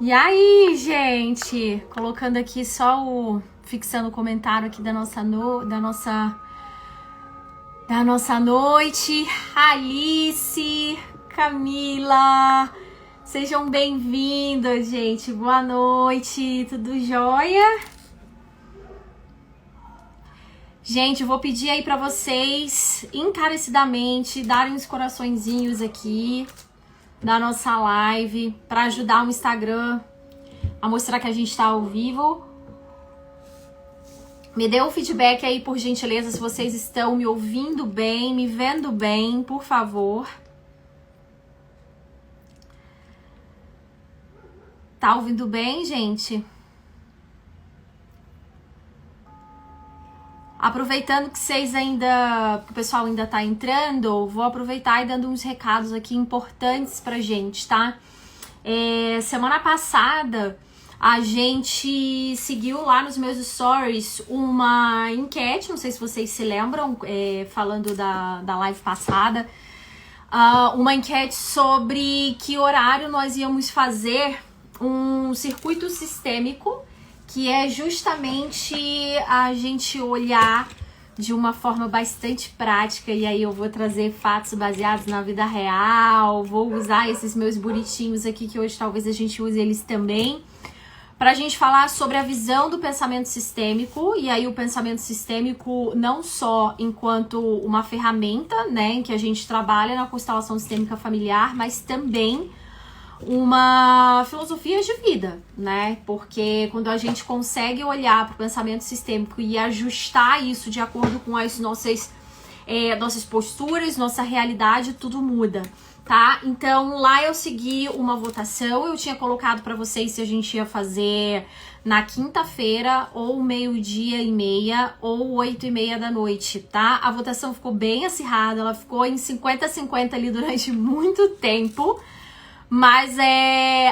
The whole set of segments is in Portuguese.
E aí, gente? Colocando aqui só fixando o comentário aqui da nossa noite. Alice, Camila, sejam bem-vindas, gente. Boa noite, tudo jóia? Gente, eu vou pedir aí pra vocês encarecidamente darem uns coraçõezinhos aqui da nossa live para ajudar o Instagram a mostrar que a gente tá ao vivo. Me dê um feedback aí, por gentileza, se vocês estão me ouvindo bem, me vendo bem, por favor. Tá ouvindo bem, gente? Aproveitando que que o pessoal ainda tá entrando, vou aproveitar e dando uns recados aqui importantes pra gente, tá? Semana passada, a gente seguiu lá nos meus stories uma enquete, não sei se vocês se lembram, falando da live passada, uma enquete sobre que horário nós íamos fazer um circuito sistêmico, que é justamente a gente olhar de uma forma bastante prática, e aí eu vou trazer fatos baseados na vida real, vou usar esses meus bonitinhos aqui, que hoje talvez a gente use eles também, pra gente falar sobre a visão do pensamento sistêmico, e aí o pensamento sistêmico não só enquanto uma ferramenta, né, em que a gente trabalha na constelação sistêmica familiar, mas também uma filosofia de vida, né? Porque quando a gente consegue olhar para o pensamento sistêmico e ajustar isso de acordo com as nossas posturas, nossa realidade, tudo muda, tá? Então lá eu segui uma votação, eu tinha colocado para vocês se a gente ia fazer na quinta-feira, ou 12:30, ou 20:30 da noite, tá? A votação ficou bem acirrada, ela ficou em 50-50 ali durante muito tempo, mas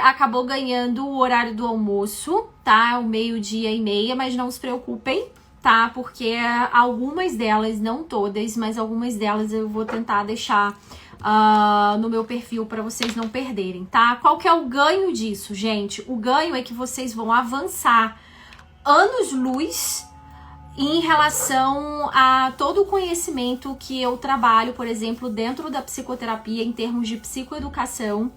acabou ganhando o horário do almoço, tá? O 12:30, mas não se preocupem, tá? Porque algumas delas, não todas, mas algumas delas eu vou tentar deixar no meu perfil para vocês não perderem, tá? Qual que é o ganho disso, gente? O ganho é que vocês vão avançar anos-luz em relação a todo o conhecimento que eu trabalho, por exemplo, dentro da psicoterapia, em termos de psicoeducação,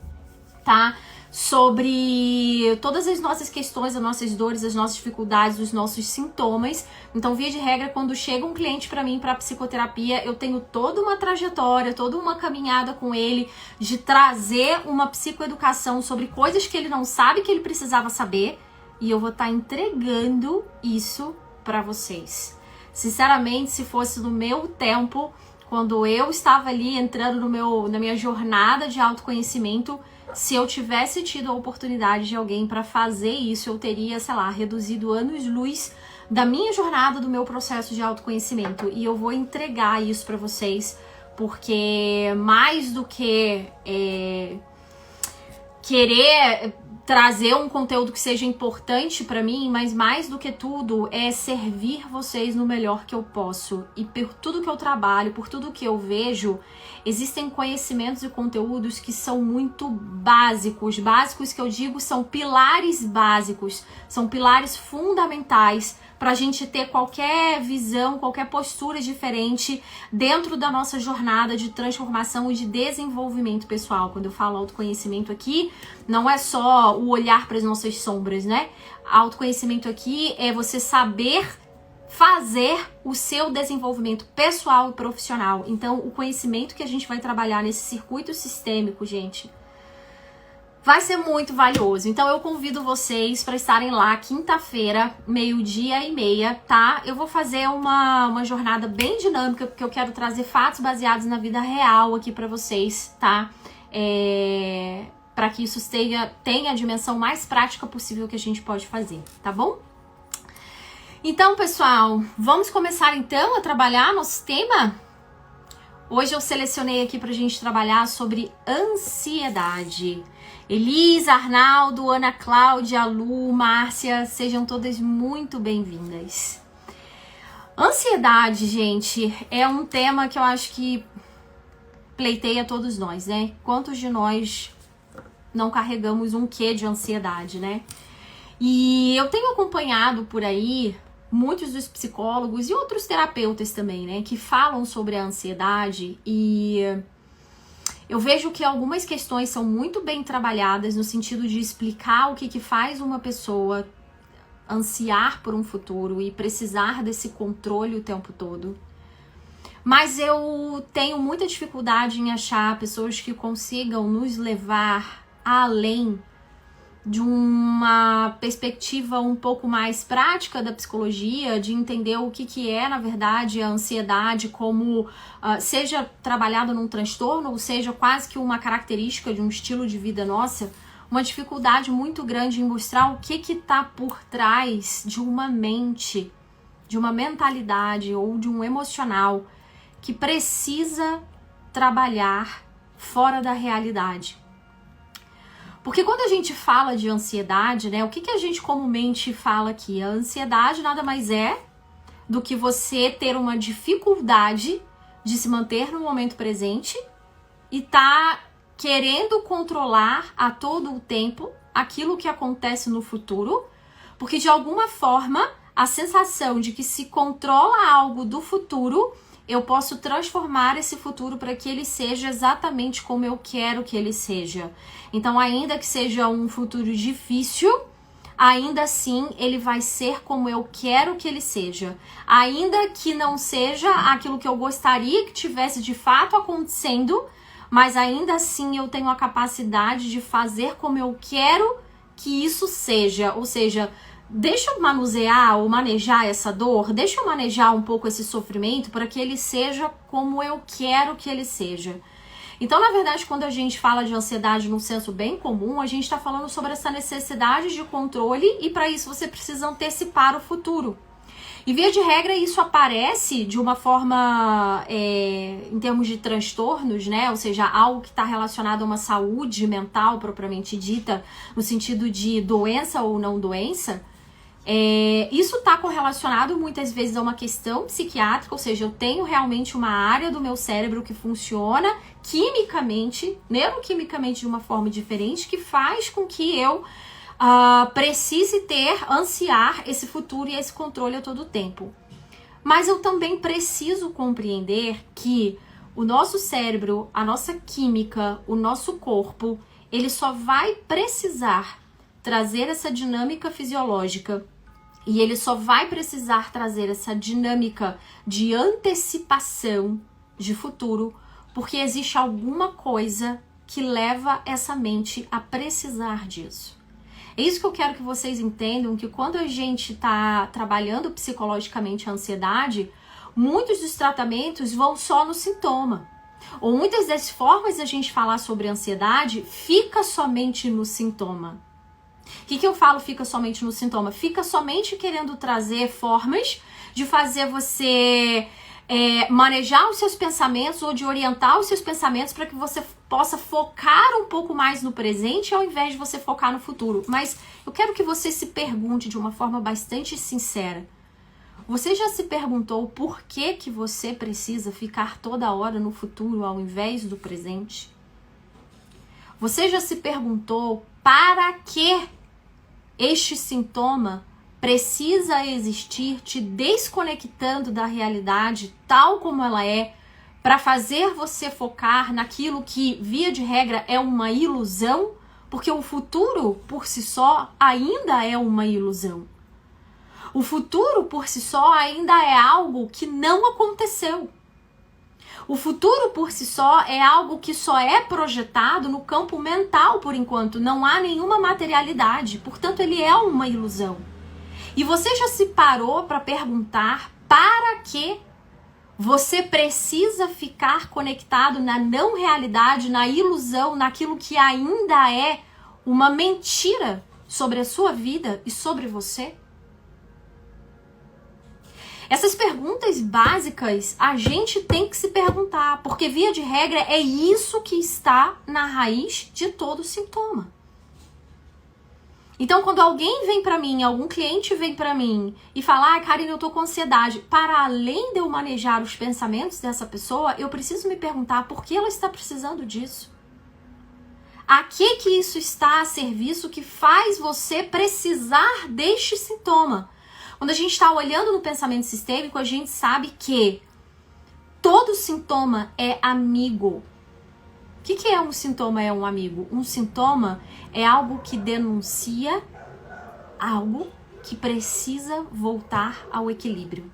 tá? Sobre todas as nossas questões, as nossas dores, as nossas dificuldades, os nossos sintomas. Então, via de regra, quando chega um cliente para mim para psicoterapia, eu tenho toda uma trajetória, toda uma caminhada com ele de trazer uma psicoeducação sobre coisas que ele não sabe que ele precisava saber, e eu vou estar entregando isso para vocês. Sinceramente, se fosse no meu tempo, quando eu estava ali entrando na minha jornada de autoconhecimento, se eu tivesse tido a oportunidade de alguém para fazer isso, eu teria, sei lá, reduzido anos-luz da minha jornada, do meu processo de autoconhecimento. E eu vou entregar isso para vocês, porque mais do que querer trazer um conteúdo que seja importante para mim, mas mais do que tudo é servir vocês no melhor que eu posso. E por tudo que eu trabalho, por tudo que eu vejo, existem conhecimentos e conteúdos que são muito básicos. Básicos que eu digo são pilares básicos, são pilares fundamentais para a gente ter qualquer visão, qualquer postura diferente dentro da nossa jornada de transformação e de desenvolvimento pessoal. Quando eu falo autoconhecimento aqui, não é só o olhar para as nossas sombras, né? Autoconhecimento aqui é você saber fazer o seu desenvolvimento pessoal e profissional. Então, o conhecimento que a gente vai trabalhar nesse circuito sistêmico, gente, vai ser muito valioso. Então eu convido vocês para estarem lá quinta-feira, 12:30, tá? Eu vou fazer uma jornada bem dinâmica, porque eu quero trazer fatos baseados na vida real aqui para vocês, tá? Para que isso tenha a dimensão mais prática possível que a gente pode fazer, tá bom? Então, pessoal, vamos começar então a trabalhar nosso tema? Hoje eu selecionei aqui pra gente trabalhar sobre ansiedade. Elisa, Arnaldo, Ana Cláudia, Lu, Márcia, sejam todas muito bem-vindas. Ansiedade, gente, é um tema que eu acho que pleiteia todos nós, né? Quantos de nós não carregamos um quê de ansiedade, né? E eu tenho acompanhado por aí muitos dos psicólogos e outros terapeutas também, né, que falam sobre a ansiedade, e eu vejo que algumas questões são muito bem trabalhadas no sentido de explicar o que faz uma pessoa ansiar por um futuro e precisar desse controle o tempo todo. Mas eu tenho muita dificuldade em achar pessoas que consigam nos levar além de uma perspectiva um pouco mais prática da psicologia, de entender o que é, na verdade, a ansiedade, como seja trabalhado num transtorno, ou seja, quase que uma característica de um estilo de vida nossa, uma dificuldade muito grande em mostrar o que está por trás de uma mente, de uma mentalidade ou de um emocional que precisa trabalhar fora da realidade. Porque quando a gente fala de ansiedade, né, o que a gente comumente fala aqui? A ansiedade nada mais é do que você ter uma dificuldade de se manter no momento presente e tá querendo controlar a todo o tempo aquilo que acontece no futuro, porque de alguma forma a sensação de que se controla algo do futuro, eu posso transformar esse futuro para que ele seja exatamente como eu quero que ele seja. Então, ainda que seja um futuro difícil, ainda assim ele vai ser como eu quero que ele seja. Ainda que não seja aquilo que eu gostaria que tivesse de fato acontecendo, mas ainda assim eu tenho a capacidade de fazer como eu quero que isso seja. Ou seja, deixa eu manusear ou manejar essa dor, deixa eu manejar um pouco esse sofrimento para que ele seja como eu quero que ele seja. Então, na verdade, quando a gente fala de ansiedade num senso bem comum, a gente está falando sobre essa necessidade de controle e para isso você precisa antecipar o futuro. E via de regra isso aparece de uma forma, em termos de transtornos, né? Ou seja, algo que está relacionado a uma saúde mental propriamente dita, no sentido de doença ou não doença. Isso está correlacionado muitas vezes a uma questão psiquiátrica, ou seja, eu tenho realmente uma área do meu cérebro que funciona quimicamente, neuroquimicamente de uma forma diferente, que faz com que eu precise ansiar esse futuro e esse controle a todo tempo. Mas eu também preciso compreender que o nosso cérebro, a nossa química, o nosso corpo, ele só vai precisar trazer essa dinâmica fisiológica e ele só vai precisar trazer essa dinâmica de antecipação de futuro porque existe alguma coisa que leva essa mente a precisar disso. É isso que eu quero que vocês entendam, que quando a gente está trabalhando psicologicamente a ansiedade, muitos dos tratamentos vão só no sintoma. Ou muitas das formas de a gente falar sobre ansiedade fica somente no sintoma. O que eu falo fica somente no sintoma? Fica somente querendo trazer formas de fazer você manejar os seus pensamentos ou de orientar os seus pensamentos para que você possa focar um pouco mais no presente ao invés de você focar no futuro. Mas eu quero que você se pergunte de uma forma bastante sincera. Você já se perguntou por que você precisa ficar toda hora no futuro ao invés do presente? Você já se perguntou para que este sintoma precisa existir te desconectando da realidade tal como ela é, para fazer você focar naquilo que, via de regra, é uma ilusão, porque o futuro, por si só, ainda é uma ilusão. O futuro, por si só, ainda é algo que não aconteceu. O futuro, por si só, é algo que só é projetado no campo mental, por enquanto. Não há nenhuma materialidade, portanto, ele é uma ilusão. E você já se parou para perguntar para que você precisa ficar conectado na não realidade, na ilusão, naquilo que ainda é uma mentira sobre a sua vida e sobre você? Essas perguntas básicas a gente tem que se perguntar, porque via de regra é isso que está na raiz de todo sintoma. Então, quando alguém vem pra mim, algum cliente vem pra mim e fala, Karine, eu tô com ansiedade, para além de eu manejar os pensamentos dessa pessoa, eu preciso me perguntar por que ela está precisando disso. A que isso está a serviço que faz você precisar deste sintoma? Quando a gente está olhando no pensamento sistêmico, a gente sabe que todo sintoma é amigo. O que é um sintoma? É um amigo? Um sintoma é algo que denuncia algo que precisa voltar ao equilíbrio.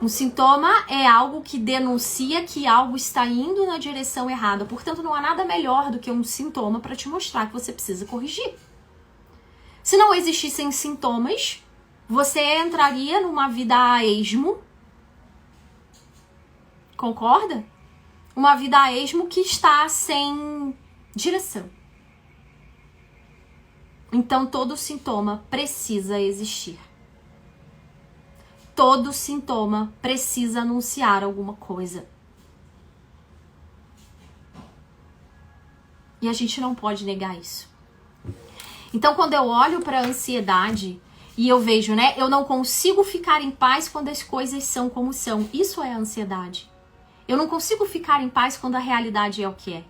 Um sintoma é algo que denuncia que algo está indo na direção errada. Portanto, não há nada melhor do que um sintoma para te mostrar que você precisa corrigir. Se não existissem sintomas, você entraria numa vida a esmo. Concorda? Uma vida a esmo que está sem direção. Então, todo sintoma precisa existir. Todo sintoma precisa anunciar alguma coisa. E a gente não pode negar isso. Então, quando eu olho para a ansiedade e eu vejo, né, eu não consigo ficar em paz quando as coisas são como são. Isso é a ansiedade. Eu não consigo ficar em paz quando a realidade é o que é.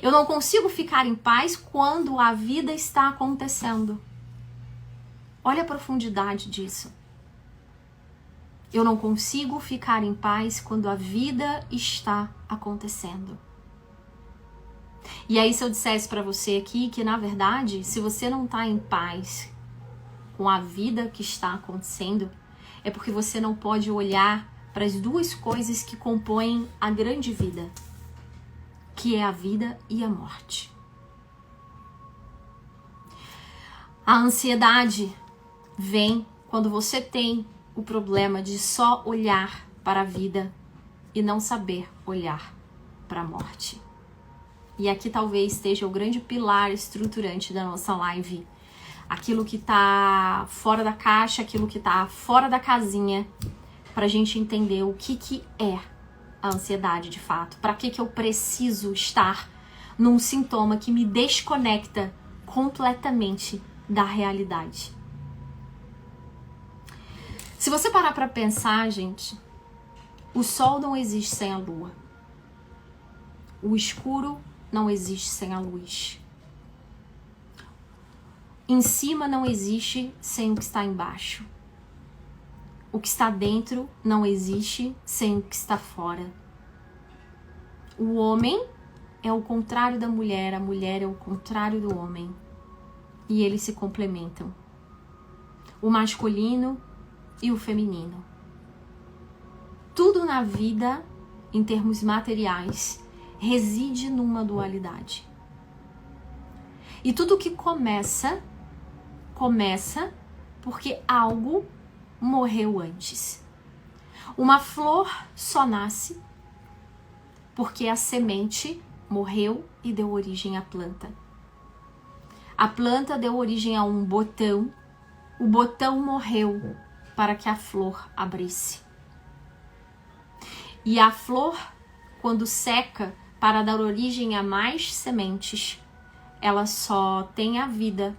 Eu não consigo ficar em paz quando a vida está acontecendo. Olha a profundidade disso. Eu não consigo ficar em paz quando a vida está acontecendo. E aí, se eu dissesse para você aqui que, na verdade, se você não está em paz com a vida que está acontecendo, é porque você não pode olhar para as duas coisas que compõem a grande vida, que é a vida e a morte. A ansiedade vem quando você tem o problema de só olhar para a vida e não saber olhar para a morte. E aqui talvez esteja o grande pilar estruturante da nossa live. Aquilo que está fora da caixa, aquilo que está fora da casinha, para a gente entender o que é a ansiedade de fato. Para que eu preciso estar num sintoma que me desconecta completamente da realidade. Se você parar para pensar, gente, o sol não existe sem a lua. O escuro não existe sem a luz. Em cima não existe sem o que está embaixo. O que está dentro não existe sem o que está fora. O homem é o contrário da mulher, a mulher é o contrário do homem. E eles se complementam. O masculino e o feminino. Tudo na vida, em termos materiais, reside numa dualidade. E tudo que começa porque algo morreu antes. Uma flor só nasce porque a semente morreu e deu origem à planta. A planta deu origem a um botão, o botão morreu para que a flor abrisse. E a flor, quando seca para dar origem a mais sementes, ela só tem a vida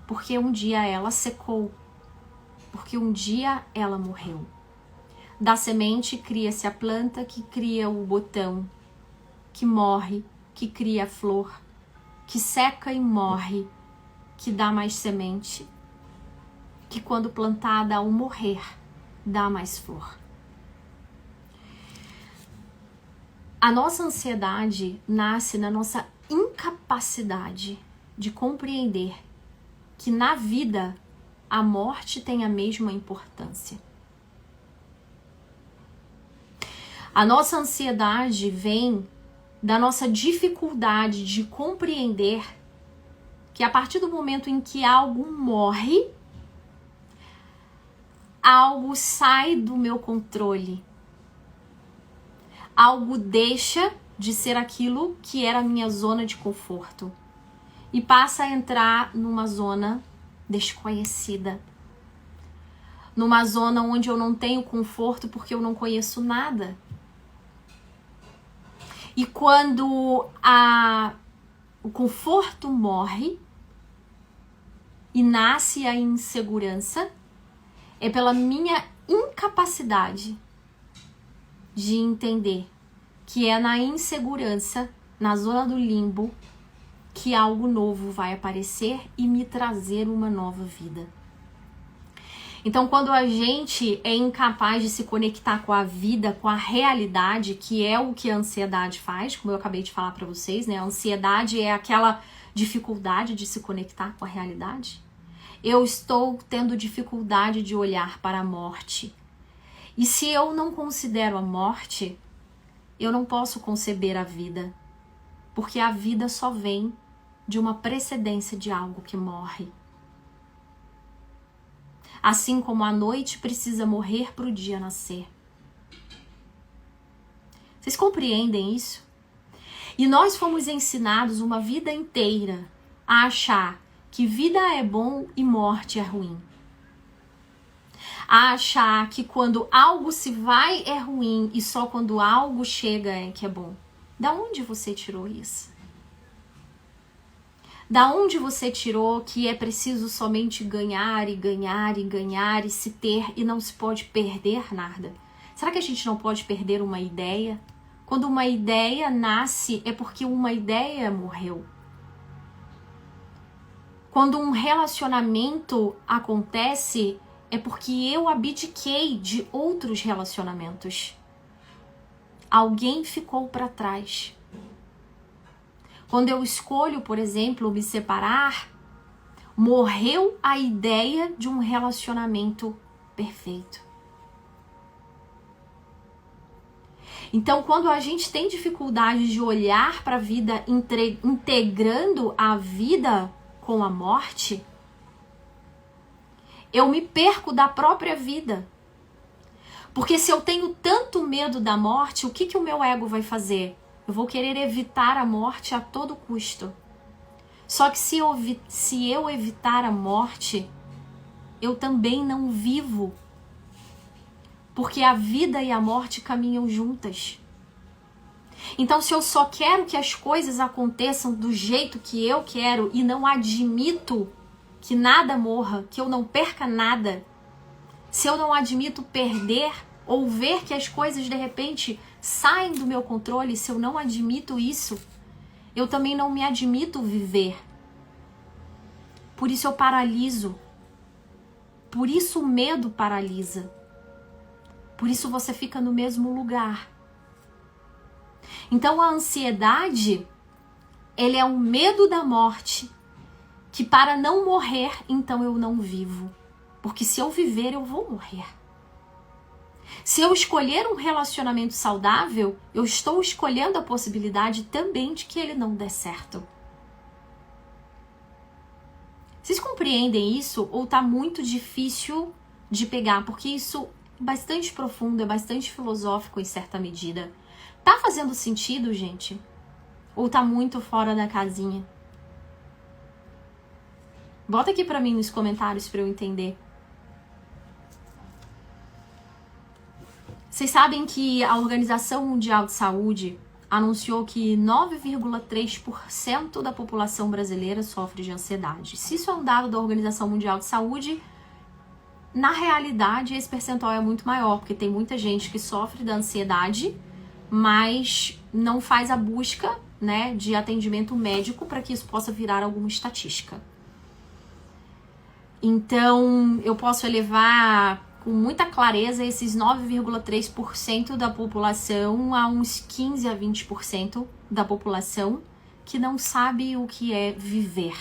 porque um dia ela secou, porque um dia ela morreu. Da semente cria-se a planta que cria o botão, que morre, que cria a flor, que seca e morre, que dá mais semente, que quando plantada ao morrer, dá mais flor. A nossa ansiedade nasce na nossa incapacidade de compreender que na vida a morte tem a mesma importância. A nossa ansiedade vem da nossa dificuldade de compreender que a partir do momento em que algo morre, algo sai do meu controle. Algo deixa de ser aquilo que era a minha zona de conforto e passa a entrar numa zona desconhecida. Numa zona onde eu não tenho conforto porque eu não conheço nada. E quando o conforto morre e nasce a insegurança, é pela minha incapacidade de entender que é na insegurança, na zona do limbo, que algo novo vai aparecer e me trazer uma nova vida. Então, quando a gente é incapaz de se conectar com a vida, com a realidade, que é o que a ansiedade faz, como eu acabei de falar para vocês, né? A ansiedade é aquela dificuldade de se conectar com a realidade. Eu estou tendo dificuldade de olhar para a morte. E se eu não considero a morte, eu não posso conceber a vida, porque a vida só vem de uma precedência de algo que morre. Assim como a noite precisa morrer para o dia nascer. Vocês compreendem isso? E nós fomos ensinados uma vida inteira a achar que vida é bom e morte é ruim. A achar que quando algo se vai é ruim e só quando algo chega é que é bom. Da onde você tirou isso? Da onde você tirou que é preciso somente ganhar e ganhar e ganhar e se ter e não se pode perder nada? Será que a gente não pode perder uma ideia? Quando uma ideia nasce é porque uma ideia morreu. Quando um relacionamento acontece é porque eu abdiquei de outros relacionamentos. Alguém ficou para trás. Quando eu escolho, por exemplo, me separar, morreu a ideia de um relacionamento perfeito. Então, quando a gente tem dificuldade de olhar para a vida integrando a vida com a morte, eu me perco da própria vida. Porque se eu tenho tanto medo da morte, o que o meu ego vai fazer? Eu vou querer evitar a morte a todo custo. Só que se eu evitar a morte, eu também não vivo. Porque a vida e a morte caminham juntas. Então, se eu só quero que as coisas aconteçam do jeito que eu quero e não admito que nada morra, que eu não perca nada, se eu não admito perder ou ver que as coisas de repente saem do meu controle, se eu não admito isso, eu também não me admito viver. Por isso eu paraliso. Por isso o medo paralisa. Por isso você fica no mesmo lugar. Então a ansiedade, ele é um medo da morte, que para não morrer, então eu não vivo. Porque se eu viver, eu vou morrer. Se eu escolher um relacionamento saudável, eu estou escolhendo a possibilidade também de que ele não dê certo. Vocês compreendem isso? Ou tá muito difícil de pegar? Porque isso é bastante profundo, é bastante filosófico em certa medida. Tá fazendo sentido, gente? Ou tá muito fora da casinha? Bota aqui pra mim nos comentários pra eu entender. Vocês sabem que a Organização Mundial de Saúde anunciou que 9,3% da população brasileira sofre de ansiedade. Se isso é um dado da Organização Mundial de Saúde, na realidade esse percentual é muito maior, porque tem muita gente que sofre da ansiedade, mas não faz a busca, né, de atendimento médico para que isso possa virar alguma estatística. Então, eu posso elevar com muita clareza esses 9,3% da população a uns 15 a 20% da população que não sabe o que é viver.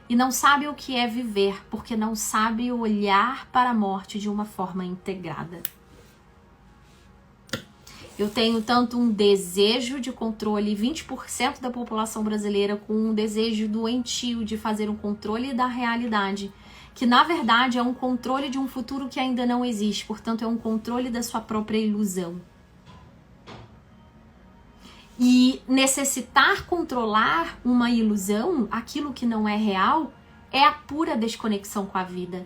E não sabe o que é viver porque não sabe olhar para a morte de uma forma integrada. Eu tenho tanto um desejo de controle, 20% da população brasileira com um desejo doentio de fazer um controle da realidade, que na verdade é um controle de um futuro que ainda não existe, portanto é um controle da sua própria ilusão. E necessitar controlar uma ilusão, aquilo que não é real, é a pura desconexão com a vida.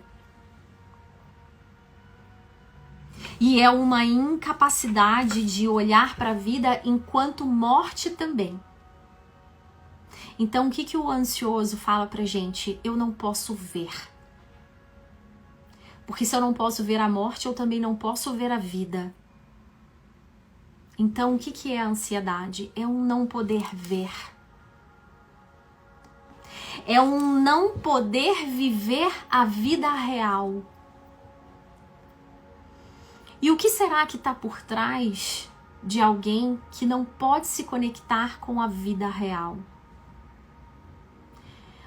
E é uma incapacidade de olhar para a vida enquanto morte também. Então, o que o ansioso fala pra gente? Eu não posso ver. Porque se eu não posso ver a morte, eu também não posso ver a vida. Então, o que é a ansiedade? É um não poder ver. É um não poder viver a vida real. E o que será que está por trás de alguém que não pode se conectar com a vida real?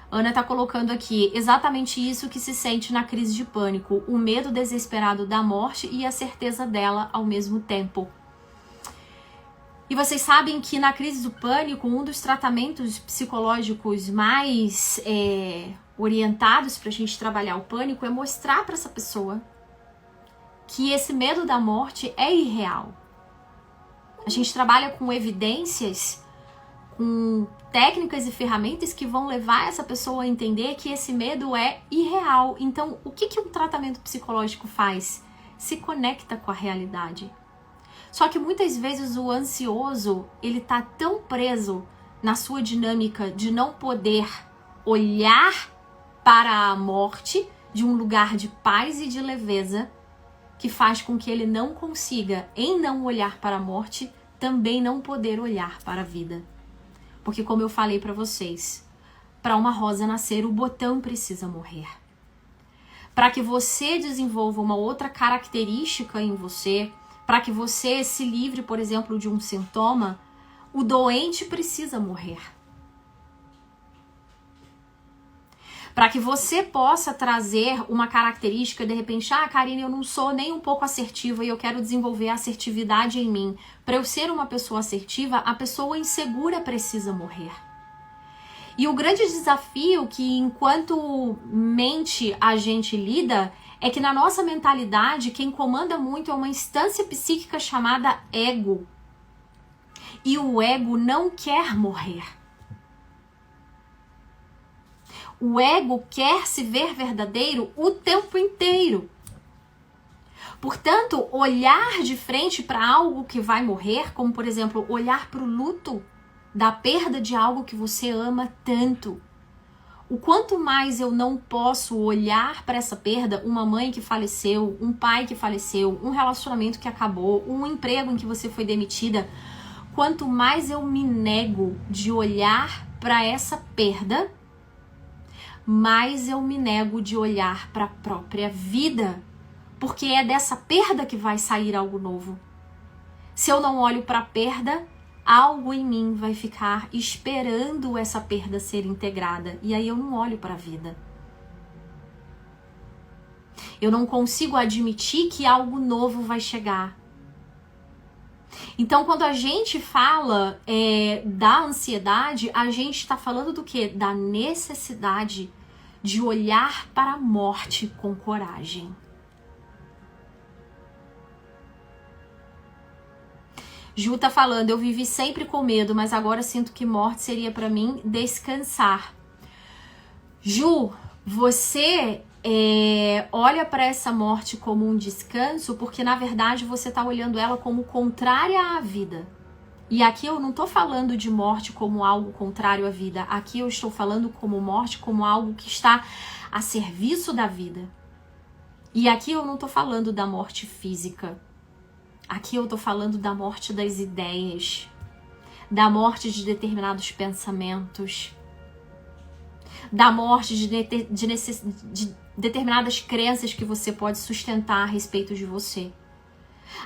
Ana está colocando aqui exatamente isso que se sente na crise de pânico, o medo desesperado da morte e a certeza dela ao mesmo tempo. E vocês sabem que na crise do pânico, um dos tratamentos psicológicos mais orientados para a gente trabalhar o pânico é mostrar para essa pessoa que esse medo da morte é irreal. A gente trabalha com evidências, com técnicas e ferramentas que vão levar essa pessoa a entender que esse medo é irreal. Então, o que um tratamento psicológico faz? Se conecta com a realidade. Só que muitas vezes o ansioso, ele tá tão preso na sua dinâmica de não poder olhar para a morte de um lugar de paz e de leveza, que faz com que ele não consiga, em não olhar para a morte, também não poder olhar para a vida. Porque como eu falei para vocês, para uma rosa nascer, o botão precisa morrer. Para que você desenvolva uma outra característica em você, para que você se livre, por exemplo, de um sintoma, o doente precisa morrer. Para que você possa trazer uma característica, de repente, Karine, eu não sou nem um pouco assertiva e eu quero desenvolver a assertividade em mim. Para eu ser uma pessoa assertiva, a pessoa insegura precisa morrer. E o grande desafio que, enquanto mente a gente lida, é que na nossa mentalidade, quem comanda muito é uma instância psíquica chamada ego. E o ego não quer morrer. O ego quer se ver verdadeiro o tempo inteiro. Portanto, olhar de frente para algo que vai morrer, como por exemplo, olhar para o luto da perda de algo que você ama tanto. O quanto mais eu não posso olhar para essa perda, uma mãe que faleceu, um pai que faleceu, um relacionamento que acabou, um emprego em que você foi demitida, quanto mais eu me nego de olhar para essa perda, mais eu me nego de olhar para a própria vida, porque é dessa perda que vai sair algo novo. Se eu não olho para a perda, algo em mim vai ficar esperando essa perda ser integrada, e aí eu não olho para a vida. Eu não consigo admitir que algo novo vai chegar. Então, quando a gente fala da ansiedade, a gente está falando do quê? Da necessidade de olhar para a morte com coragem. Ju tá falando, eu vivi sempre com medo, mas agora sinto que morte seria para mim descansar. Ju, você olha para essa morte como um descanso, porque na verdade você tá olhando ela como contrária à vida. E aqui eu não tô falando de morte como algo contrário à vida. Aqui eu estou falando como morte, como algo que está a serviço da vida. E aqui eu não tô falando da morte física. Aqui eu tô falando da morte das ideias, da morte de determinados pensamentos, da morte de determinadas crenças que você pode sustentar a respeito de você.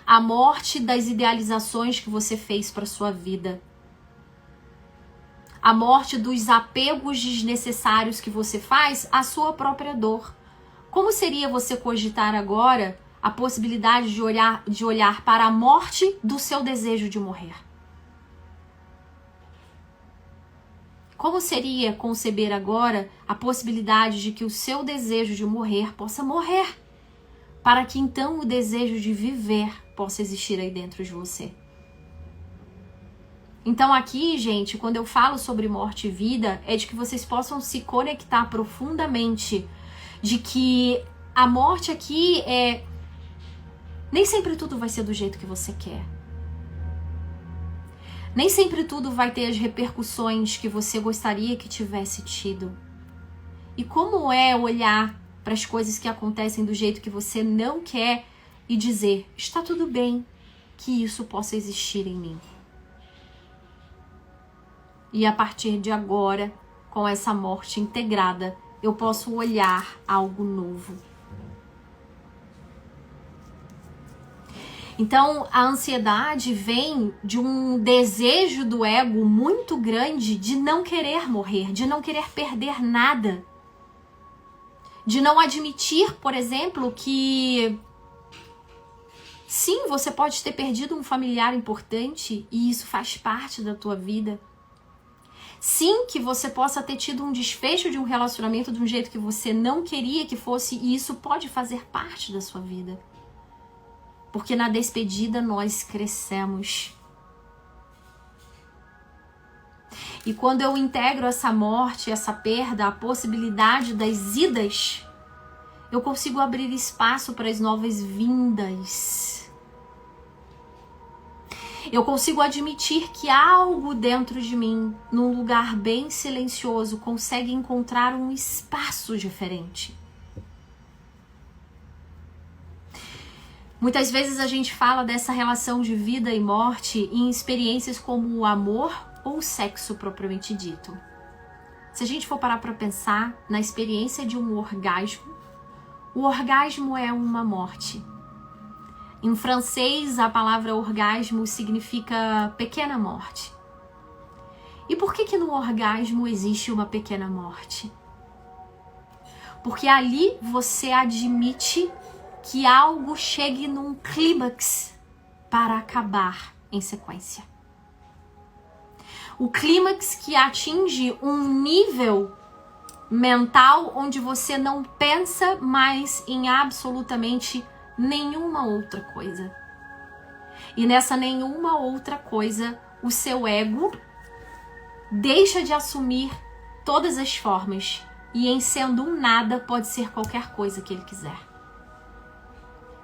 A morte das idealizações que você fez para sua vida. A morte dos apegos desnecessários que você faz à sua própria dor. Como seria você cogitar agora a possibilidade de olhar para a morte do seu desejo de morrer? Como seria conceber agora a possibilidade de que o seu desejo de morrer possa morrer, para que então o desejo de viver possa existir aí dentro de você? Então aqui, gente, quando eu falo sobre morte e vida, é de que vocês possam se conectar profundamente de que a morte aqui nem sempre tudo vai ser do jeito que você quer. Nem sempre tudo vai ter as repercussões que você gostaria que tivesse tido. E como é olhar para as coisas que acontecem do jeito que você não quer e dizer, está tudo bem, que isso possa existir em mim. E a partir de agora, com essa morte integrada, eu posso olhar algo novo. Então, a ansiedade vem de um desejo do ego muito grande de não querer morrer, de não querer perder nada. De não admitir, por exemplo, que sim, você pode ter perdido um familiar importante e isso faz parte da tua vida. Sim, que você possa ter tido um desfecho de um relacionamento de um jeito que você não queria que fosse e isso pode fazer parte da sua vida. Porque na despedida nós crescemos. E quando eu integro essa morte, essa perda, a possibilidade das idas, eu consigo abrir espaço para as novas vindas. Eu consigo admitir que algo dentro de mim, num lugar bem silencioso, consegue encontrar um espaço diferente. Muitas vezes a gente fala dessa relação de vida e morte em experiências como o amor ou o sexo propriamente dito. Se a gente for parar para pensar na experiência de um orgasmo, o orgasmo é uma morte. Em francês, a palavra orgasmo significa pequena morte. E por que no orgasmo existe uma pequena morte? Porque ali você admite que algo chegue num clímax para acabar em sequência. O clímax que atinge um nível mental onde você não pensa mais em absolutamente nenhuma outra coisa. E nessa nenhuma outra coisa, o seu ego deixa de assumir todas as formas e em sendo um nada pode ser qualquer coisa que ele quiser.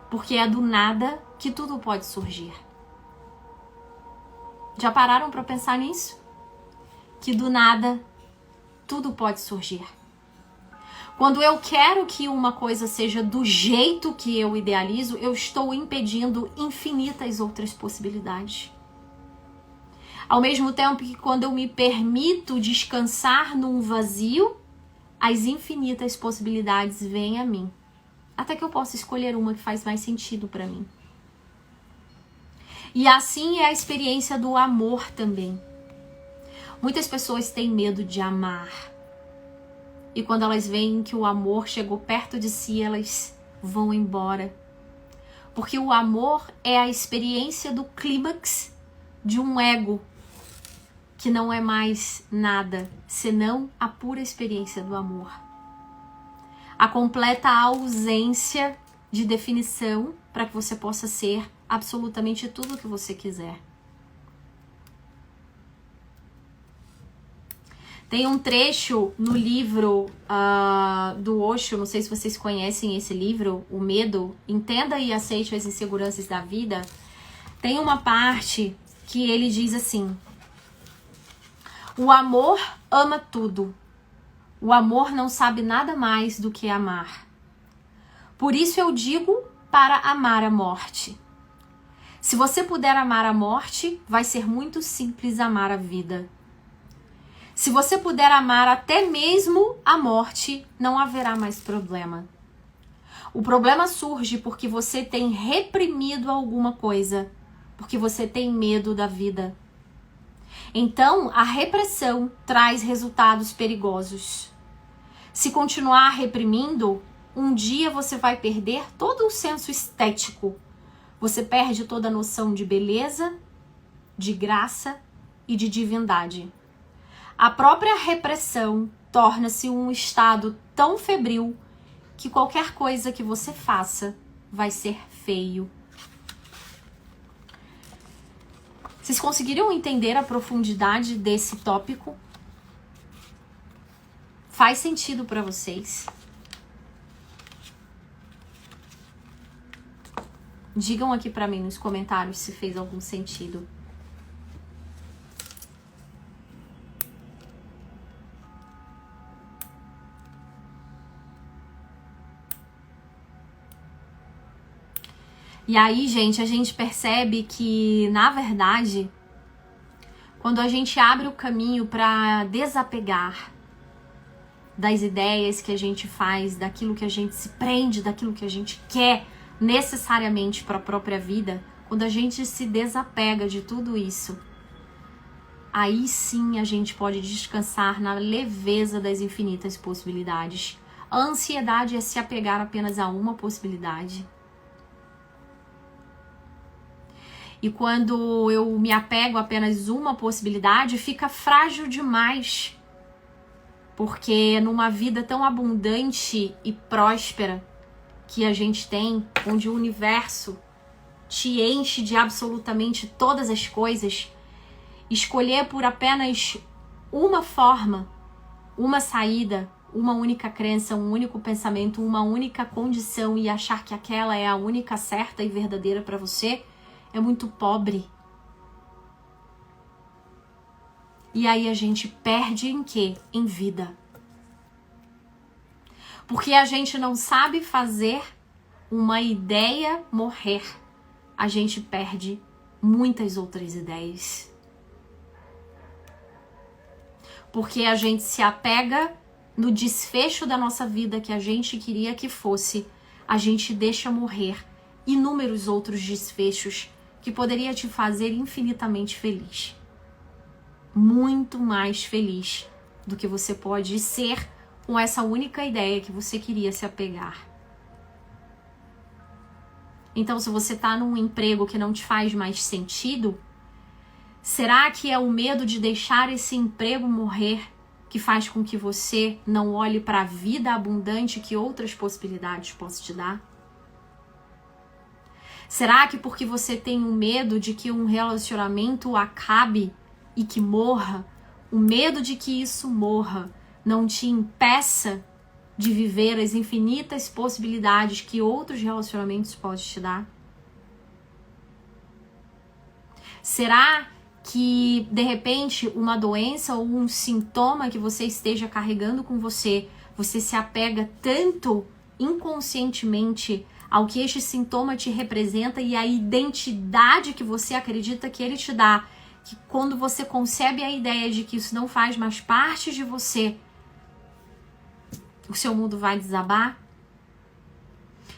Porque é do nada que tudo pode surgir. Já pararam para pensar nisso? Que do nada tudo pode surgir. Quando eu quero que uma coisa seja do jeito que eu idealizo, eu estou impedindo infinitas outras possibilidades. Ao mesmo tempo que quando eu me permito descansar num vazio, as infinitas possibilidades vêm a mim. Até que eu possa escolher uma que faz mais sentido para mim. E assim é a experiência do amor também. Muitas pessoas têm medo de amar. E quando elas veem que o amor chegou perto de si, elas vão embora. Porque o amor é a experiência do clímax de um ego que não é mais nada, senão a pura experiência do amor. A completa ausência de definição para que você possa ser absolutamente tudo o que você quiser. Tem um trecho no livro do Osho, não sei se vocês conhecem esse livro, O Medo, Entenda e Aceite as Inseguranças da Vida. Tem uma parte que ele diz assim: o amor ama tudo. O amor não sabe nada mais do que amar. Por isso eu digo para amar a morte. Se você puder amar a morte, vai ser muito simples amar a vida. Se você puder amar até mesmo a morte, não haverá mais problema. O problema surge porque você tem reprimido alguma coisa, porque você tem medo da vida. Então, a repressão traz resultados perigosos. Se continuar reprimindo, um dia você vai perder todo o senso estético. Você perde toda a noção de beleza, de graça e de divindade. A própria repressão torna-se um estado tão febril que qualquer coisa que você faça vai ser feio. Vocês conseguiram entender a profundidade desse tópico? Faz sentido para vocês? Digam aqui para mim nos comentários se fez algum sentido. E aí, gente, a gente percebe que, na verdade, quando a gente abre o caminho para desapegar das ideias que a gente faz, daquilo que a gente se prende, daquilo que a gente quer necessariamente para a própria vida, quando a gente se desapega de tudo isso, aí sim a gente pode descansar na leveza das infinitas possibilidades. A ansiedade é se apegar apenas a uma possibilidade. E quando eu me apego a apenas uma possibilidade, fica frágil demais. Porque numa vida tão abundante e próspera que a gente tem, onde o universo te enche de absolutamente todas as coisas, escolher por apenas uma forma, uma saída, uma única crença, um único pensamento, uma única condição e achar que aquela é a única certa e verdadeira para você, é muito pobre. E aí a gente perde em quê? Em vida. Porque a gente não sabe fazer uma ideia morrer. A gente perde muitas outras ideias. Porque a gente se apega no desfecho da nossa vida que a gente queria que fosse. A gente deixa morrer inúmeros outros desfechos que poderia te fazer infinitamente feliz. Muito mais feliz do que você pode ser com essa única ideia que você queria se apegar. Então, se você está num emprego que não te faz mais sentido, será que é o medo de deixar esse emprego morrer que faz com que você não olhe para a vida abundante que outras possibilidades possam te dar? Será que porque você tem um medo de que um relacionamento acabe e que morra, o medo de que isso morra não te impeça de viver as infinitas possibilidades que outros relacionamentos podem te dar? Será que, de repente, uma doença ou um sintoma que você esteja carregando com você, você se apega tanto inconscientemente ao que este sintoma te representa e a identidade que você acredita que ele te dá, que quando você concebe a ideia de que isso não faz mais parte de você, o seu mundo vai desabar?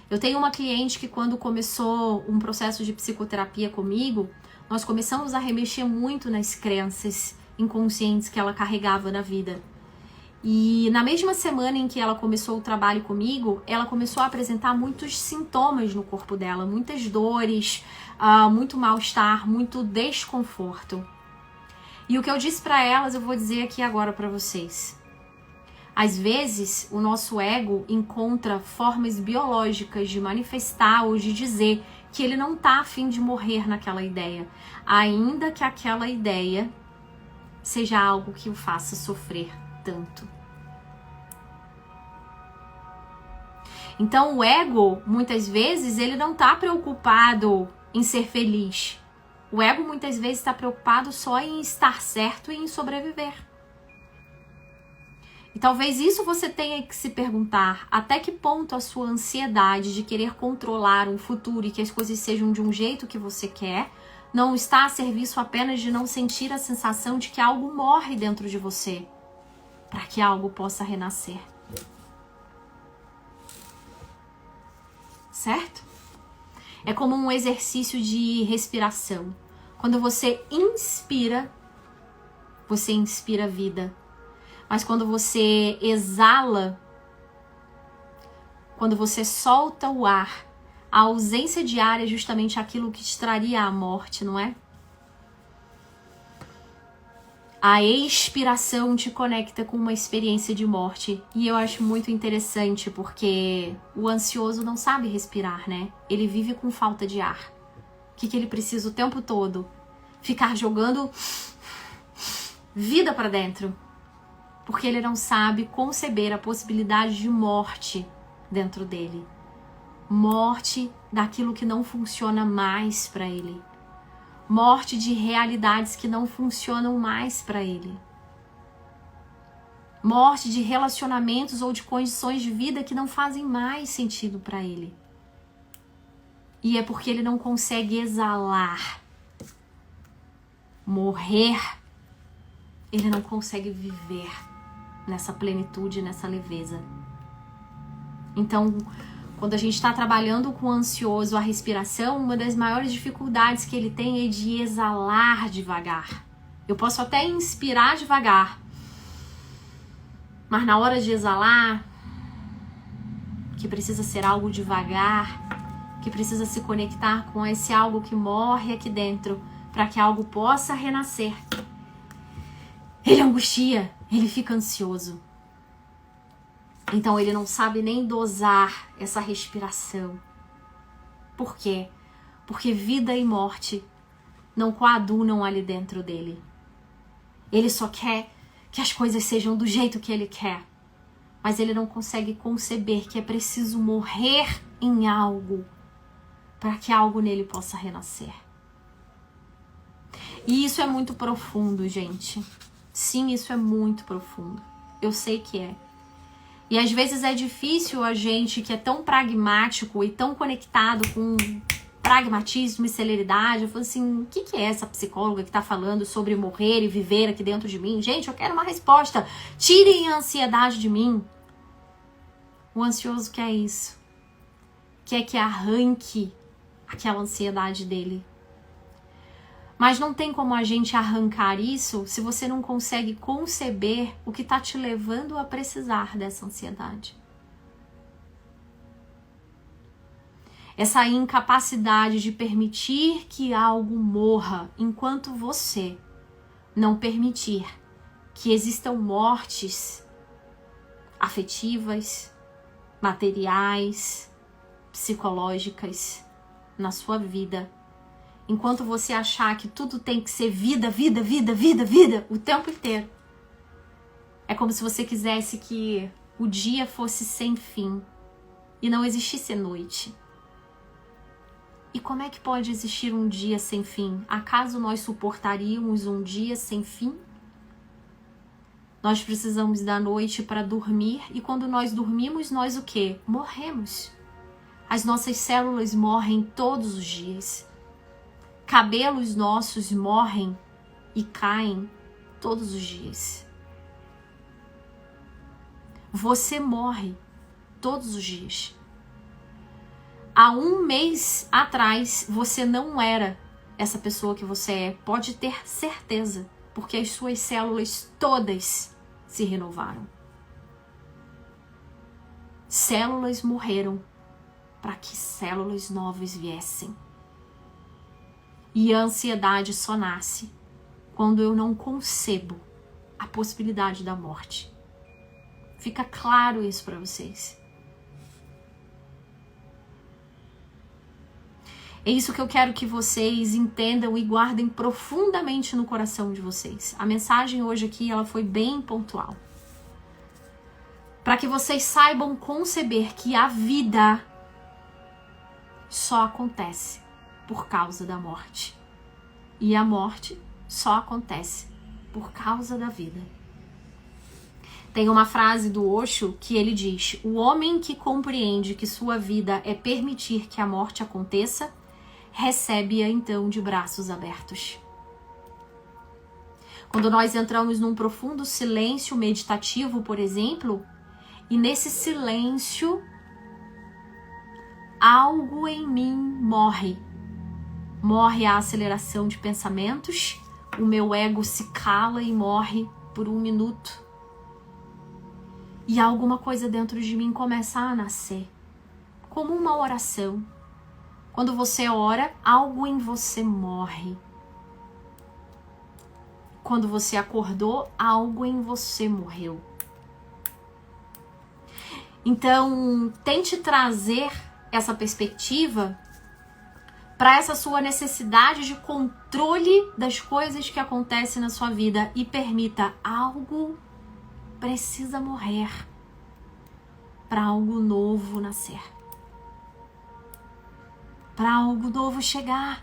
Eu tenho uma cliente que quando começou um processo de psicoterapia comigo, nós começamos a remexer muito nas crenças inconscientes que ela carregava na vida. E na mesma semana em que ela começou o trabalho comigo, ela começou a apresentar muitos sintomas no corpo dela, muitas dores, muito mal-estar, muito desconforto. E o que eu disse para elas, eu vou dizer aqui agora para vocês. Às vezes, o nosso ego encontra formas biológicas de manifestar ou de dizer que ele não tá a fim de morrer naquela ideia, ainda que aquela ideia seja algo que o faça sofrer tanto. Então, o ego, muitas vezes, ele não tá preocupado em ser feliz. O ego, muitas vezes, está preocupado só em estar certo e em sobreviver. E talvez isso você tenha que se perguntar, até que ponto a sua ansiedade de querer controlar um futuro e que as coisas sejam de um jeito que você quer, não está a serviço apenas de não sentir a sensação de que algo morre dentro de você, para que algo possa renascer. Certo? É como um exercício de respiração. Quando você inspira vida. Mas quando você exala, quando você solta o ar, a ausência de ar é justamente aquilo que te traria a morte, não é? A expiração te conecta com uma experiência de morte. E eu acho muito interessante porque o ansioso não sabe respirar, né? Ele vive com falta de ar. O que ele precisa o tempo todo? Ficar jogando vida para dentro. Porque ele não sabe conceber a possibilidade de morte dentro dele. Morte daquilo que não funciona mais para ele. Morte de realidades que não funcionam mais para ele. Morte de relacionamentos ou de condições de vida que não fazem mais sentido para ele. E é porque ele não consegue exalar. Morrer, ele não consegue viver nessa plenitude, nessa leveza. Então, quando a gente está trabalhando com o ansioso, a respiração, uma das maiores dificuldades que ele tem é de exalar devagar. Eu posso até inspirar devagar, mas na hora de exalar, que precisa ser algo devagar, que precisa se conectar com esse algo que morre aqui dentro, para que algo possa renascer. Ele angustia, ele fica ansioso. Então ele não sabe nem dosar essa respiração. Por quê? Porque vida e morte não coadunam ali dentro dele. Ele só quer que as coisas sejam do jeito que ele quer. Mas ele não consegue conceber que é preciso morrer em algo para que algo nele possa renascer. E isso é muito profundo, gente. Sim, isso é muito profundo. Eu sei que é. E às vezes é difícil a gente que é tão pragmático e tão conectado com pragmatismo e celeridade. Eu falo assim, o que é essa psicóloga que tá falando sobre morrer e viver aqui dentro de mim? Gente, eu quero uma resposta. Tirem a ansiedade de mim. O ansioso quer isso. Quer que arranque aquela ansiedade dele. Mas não tem como a gente arrancar isso se você não consegue conceber o que está te levando a precisar dessa ansiedade. Essa incapacidade de permitir que algo morra enquanto você não permitir que existam mortes afetivas, materiais, psicológicas na sua vida. Enquanto você achar que tudo tem que ser vida, vida, vida, vida, vida, o tempo inteiro. É como se você quisesse que o dia fosse sem fim e não existisse noite. E como é que pode existir um dia sem fim? Acaso nós suportaríamos um dia sem fim? Nós precisamos da noite para dormir e quando nós dormimos, nós o quê? Morremos. As nossas células morrem todos os dias. Cabelos nossos morrem e caem todos os dias. Você morre todos os dias. Há um mês atrás, você não era essa pessoa que você é. Pode ter certeza, porque as suas células todas se renovaram. Células morreram para que células novas viessem. E a ansiedade só nasce quando eu não concebo a possibilidade da morte. Fica claro isso para vocês. É isso que eu quero que vocês entendam e guardem profundamente no coração de vocês. A mensagem hoje aqui ela foi bem pontual. Para que vocês saibam conceber que a vida só acontece por causa da morte. E a morte só acontece por causa da vida. Tem uma frase do Osho que ele diz: o homem que compreende que sua vida é permitir que a morte aconteça, recebe-a então de braços abertos. Quando nós entramos num profundo silêncio meditativo, por exemplo, e nesse silêncio, algo em mim morre. Morre a aceleração de pensamentos, o meu ego se cala e morre por 1 minuto. E alguma coisa dentro de mim começa a nascer, como uma oração. Quando você ora, algo em você morre. Quando você acordou, algo em você morreu. Então, tente trazer essa perspectiva para essa sua necessidade de controle das coisas que acontecem na sua vida e permita algo precisa morrer para algo novo nascer. Para algo novo chegar.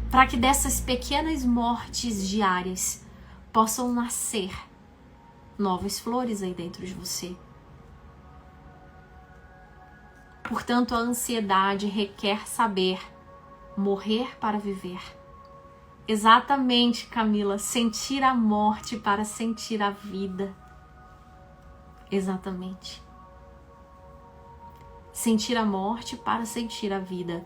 Para que dessas pequenas mortes diárias possam nascer novas flores aí dentro de você. Portanto, a ansiedade requer saber morrer para viver. Exatamente, Camila, sentir a morte para sentir a vida. Exatamente. Sentir a morte para sentir a vida.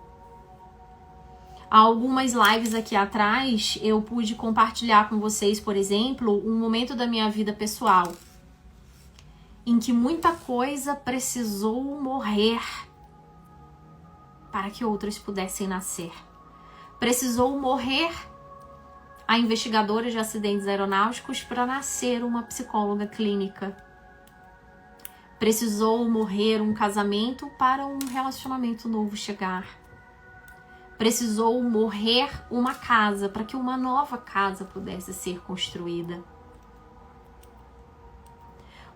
Há algumas lives aqui atrás, eu pude compartilhar com vocês, por exemplo, um momento da minha vida pessoal, em que muita coisa precisou morrer para que outras pudessem nascer. Precisou morrer a investigadora de acidentes aeronáuticos para nascer uma psicóloga clínica. Precisou morrer um casamento para um relacionamento novo chegar. Precisou morrer uma casa para que uma nova casa pudesse ser construída.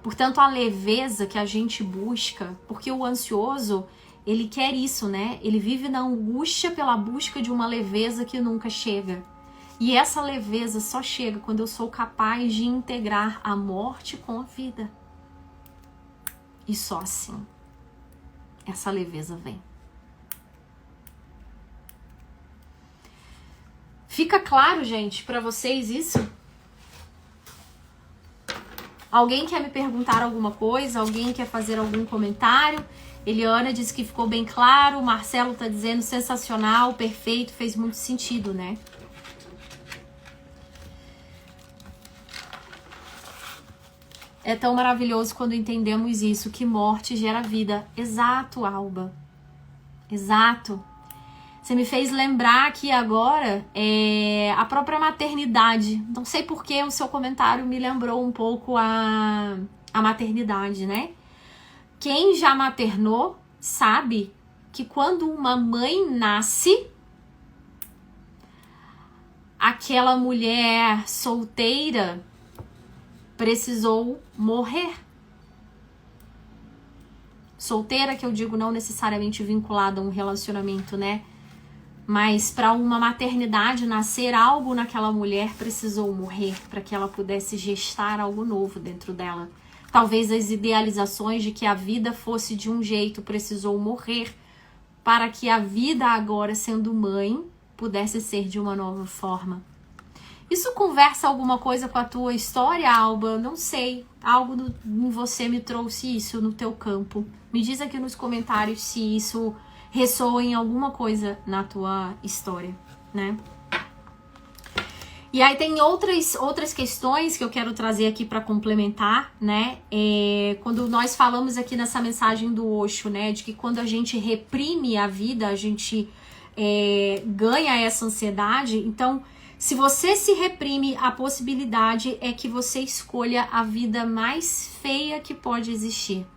Portanto, a leveza que a gente busca, porque o ansioso, ele quer isso, né? Ele vive na angústia pela busca de uma leveza que nunca chega. E essa leveza só chega quando eu sou capaz de integrar a morte com a vida. E só assim essa leveza vem. Fica claro, gente, para vocês isso? Alguém quer me perguntar alguma coisa? Alguém quer fazer algum comentário? Eliana disse que ficou bem claro. Marcelo tá dizendo sensacional, perfeito, fez muito sentido, né? É tão maravilhoso quando entendemos isso, que morte gera vida. Exato, Alba. Exato. Você me fez lembrar aqui agora a própria maternidade. Não sei por que o seu comentário me lembrou um pouco a maternidade, né? Quem já maternou sabe que quando uma mãe nasce, aquela mulher solteira precisou morrer. Solteira, que eu digo não necessariamente vinculada a um relacionamento, né? Mas para uma maternidade nascer algo naquela mulher precisou morrer para que ela pudesse gestar algo novo dentro dela. Talvez as idealizações de que a vida fosse de um jeito precisou morrer para que a vida agora, sendo mãe, pudesse ser de uma nova forma. Isso conversa alguma coisa com a tua história, Alba? Não sei. Algo em você me trouxe isso no teu campo. Me diz aqui nos comentários se isso ressoa em alguma coisa na tua história, né? E aí tem outras questões que eu quero trazer aqui para complementar, né? Quando nós falamos aqui nessa mensagem do Osho, né? De que quando a gente reprime a vida, a gente ganha essa ansiedade. Então, se você se reprime, a possibilidade é que você escolha a vida mais feia que pode existir.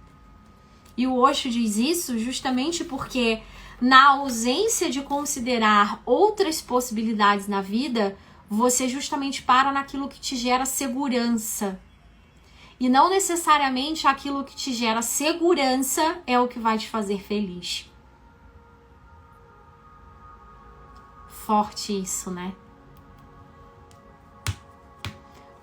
E o Osho diz isso justamente porque na ausência de considerar outras possibilidades na vida, você justamente para naquilo que te gera segurança. E não necessariamente aquilo que te gera segurança é o que vai te fazer feliz. Forte isso, né?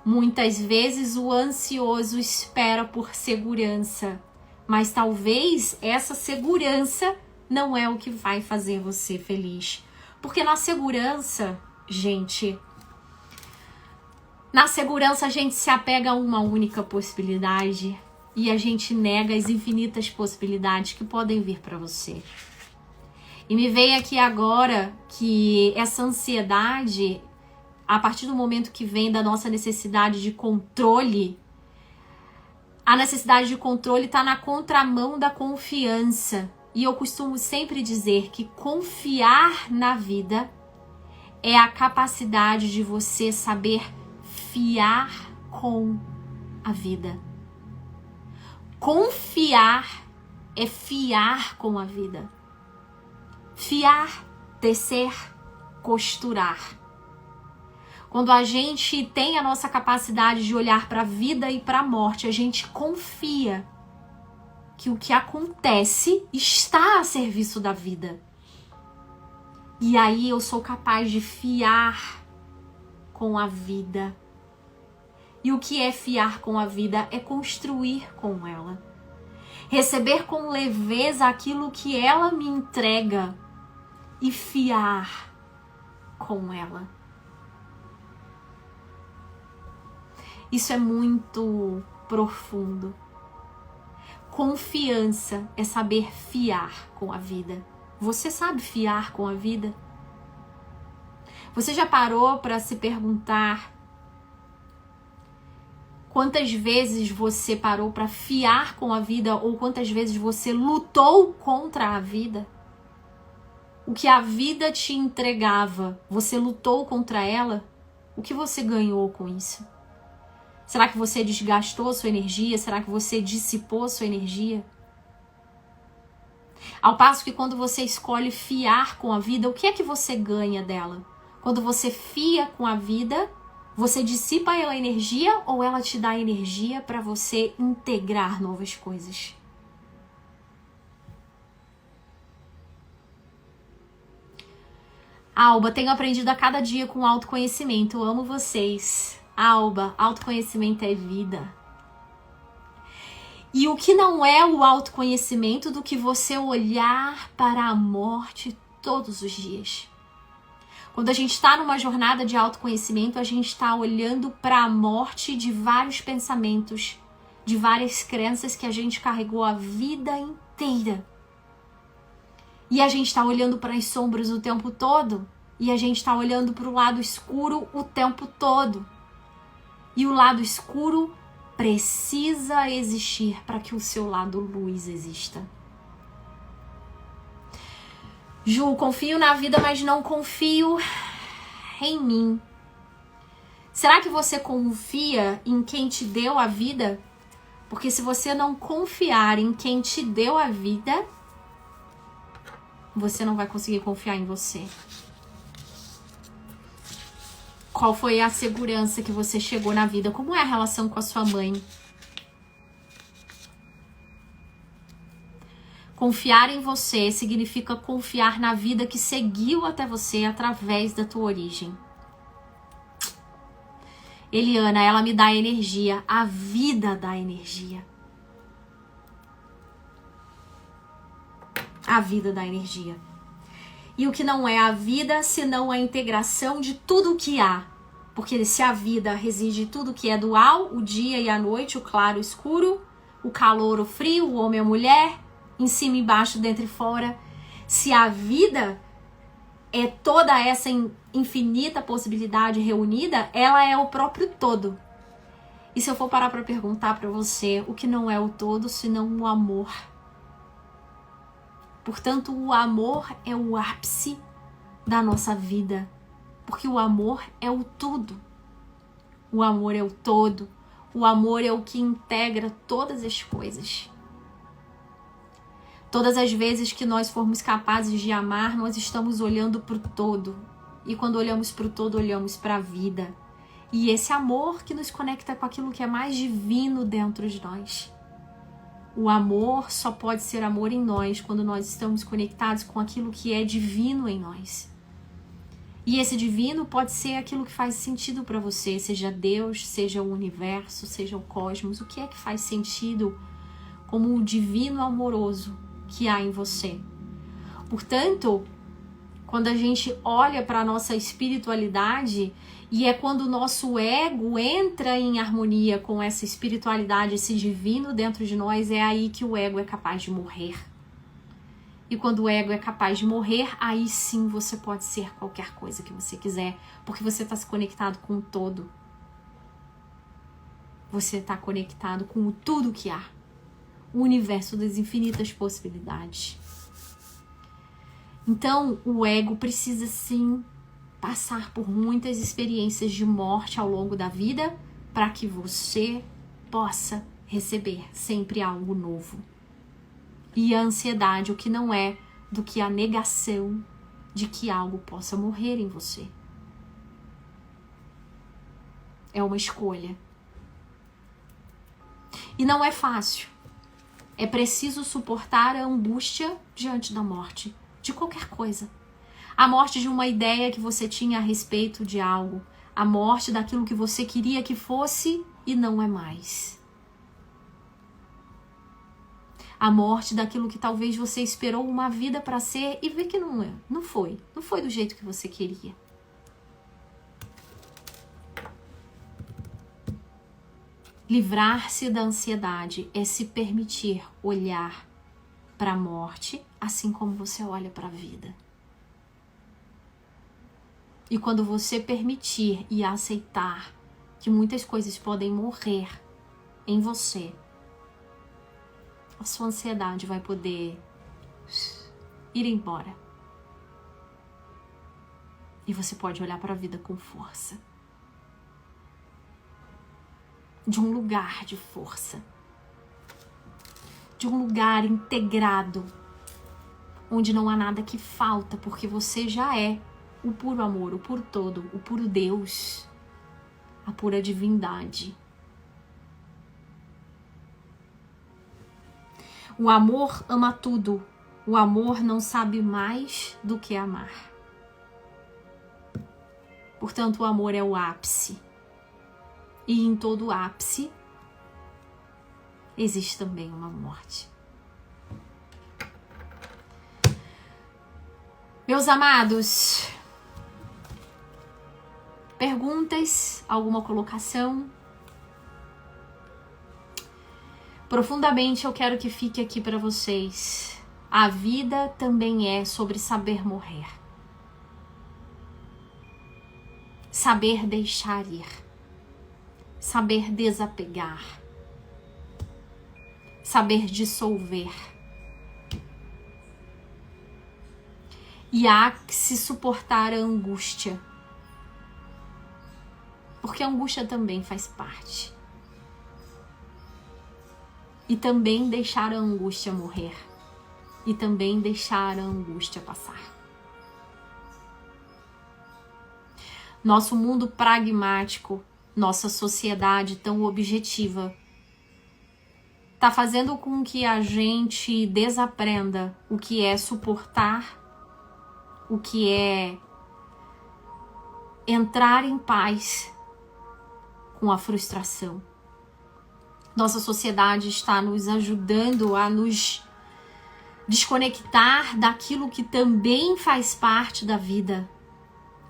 Muitas vezes o ansioso espera por segurança, mas talvez essa segurança não é o que vai fazer você feliz. Porque na segurança, gente, a gente se apega a uma única possibilidade e a gente nega as infinitas possibilidades que podem vir para você. E me veio aqui agora que essa ansiedade, a partir do momento que vem da nossa necessidade de controle, a necessidade de controle está na contramão da confiança. E eu costumo sempre dizer que confiar na vida é a capacidade de você saber fiar com a vida. Confiar é fiar com a vida. Fiar, tecer, costurar. Quando a gente tem a nossa capacidade de olhar para a vida e para a morte, a gente confia que o que acontece está a serviço da vida. E aí eu sou capaz de fiar com a vida. E o que é fiar com a vida? É construir com ela. Receber com leveza aquilo que ela me entrega e fiar com ela. Isso é muito profundo. Confiança é saber fiar com a vida. Você sabe fiar com a vida? Você já parou para se perguntar quantas vezes você parou para fiar com a vida ou quantas vezes você lutou contra a vida? O que a vida te entregava, você lutou contra ela? O que você ganhou com isso? Será que você desgastou sua energia? Será que você dissipou sua energia? Ao passo que quando você escolhe fiar com a vida, o que é que você ganha dela? Quando você fia com a vida, você dissipa a energia ou ela te dá energia para você integrar novas coisas? Alba, tenho aprendido a cada dia com autoconhecimento. Eu amo vocês. Alba, autoconhecimento é vida. E o que não é o autoconhecimento do que você olhar para a morte todos os dias? Quando a gente está numa jornada de autoconhecimento, a gente está olhando para a morte de vários pensamentos, de várias crenças que a gente carregou a vida inteira. E a gente está olhando para as sombras o tempo todo. E a gente está olhando para o lado escuro o tempo todo. E o lado escuro precisa existir para que o seu lado luz exista. Ju, confio na vida, mas não confio em mim. Será que você confia em quem te deu a vida? Porque se você não confiar em quem te deu a vida, você não vai conseguir confiar em você. Qual foi a segurança que você chegou na vida? Como é a relação com a sua mãe? Confiar em você significa confiar na vida que seguiu até você através da tua origem. Eliana, ela me dá energia. A vida dá energia. A vida dá energia. E o que não é a vida, senão a integração de tudo o que há. Porque se a vida reside em tudo que é dual, o dia e a noite, o claro e o escuro, o calor, o frio, o homem e a mulher, em cima e embaixo, dentro e fora. Se a vida é toda essa infinita possibilidade reunida, ela é o próprio todo. E se eu for parar para perguntar para você, o que não é o todo, senão o amor? Portanto, o amor é o ápice da nossa vida, porque o amor é o tudo. O amor é o todo. O amor é o que integra todas as coisas. Todas as vezes que nós formos capazes de amar, nós estamos olhando para o todo. E quando olhamos para o todo, olhamos para a vida. E esse amor que nos conecta com aquilo que é mais divino dentro de nós. O amor só pode ser amor em nós quando nós estamos conectados com aquilo que é divino em nós. E esse divino pode ser aquilo que faz sentido para você, seja Deus, seja o universo, seja o cosmos. O que é que faz sentido como o divino amoroso que há em você? Portanto, quando a gente olha para a nossa espiritualidade, e é quando o nosso ego entra em harmonia com essa espiritualidade, esse divino dentro de nós, é aí que o ego é capaz de morrer. E quando o ego é capaz de morrer, aí sim você pode ser qualquer coisa que você quiser, porque você está se conectado com o todo. Você está conectado com o tudo que há. O universo das infinitas possibilidades. Então, o ego precisa sim passar por muitas experiências de morte ao longo da vida para que você possa receber sempre algo novo. E a ansiedade, o que não é do que a negação de que algo possa morrer em você. É uma escolha. E não é fácil. É preciso suportar a angústia diante da morte, de qualquer coisa. A morte de uma ideia que você tinha a respeito de algo. A morte daquilo que você queria que fosse e não é mais. A morte daquilo que talvez você esperou uma vida para ser e vê que não é. Não foi do jeito que você queria. Livrar-se da ansiedade é se permitir olhar para a morte assim como você olha para a vida. E quando você permitir e aceitar que muitas coisas podem morrer em você, a sua ansiedade vai poder ir embora. E você pode olhar para a vida com força. De um lugar de força. De um lugar integrado. Onde não há nada que falta, porque você já é o puro amor, o puro todo, o puro Deus, a pura divindade. O amor ama tudo. O amor não sabe mais do que amar. Portanto, o amor é o ápice. E em todo ápice existe também uma morte. Meus amados, perguntas? Alguma colocação? Profundamente eu quero que fique aqui para vocês. A vida também é sobre saber morrer. Saber deixar ir. Saber desapegar. Saber dissolver. E há que se suportar a angústia. Porque a angústia também faz parte. E também deixar a angústia morrer. E também deixar a angústia passar. Nosso mundo pragmático, nossa sociedade tão objetiva, tá fazendo com que a gente desaprenda o que é suportar, o que é entrar em paz com a frustração. Nossa sociedade está nos ajudando a nos desconectar daquilo que também faz parte da vida,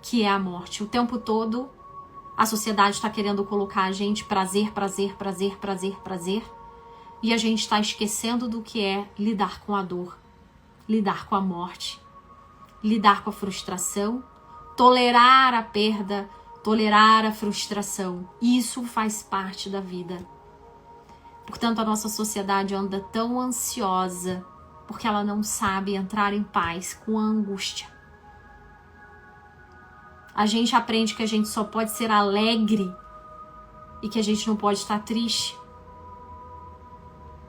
que é a morte. O tempo todo a sociedade está querendo colocar a gente prazer, prazer, prazer, prazer, prazer, e a gente está esquecendo do que é lidar com a dor, lidar com a morte, lidar com a frustração, tolerar a perda, tolerar a frustração. Isso faz parte da vida. Portanto, a nossa sociedade anda tão ansiosa porque ela não sabe entrar em paz com a angústia. A gente aprende que a gente só pode ser alegre e que a gente não pode estar triste.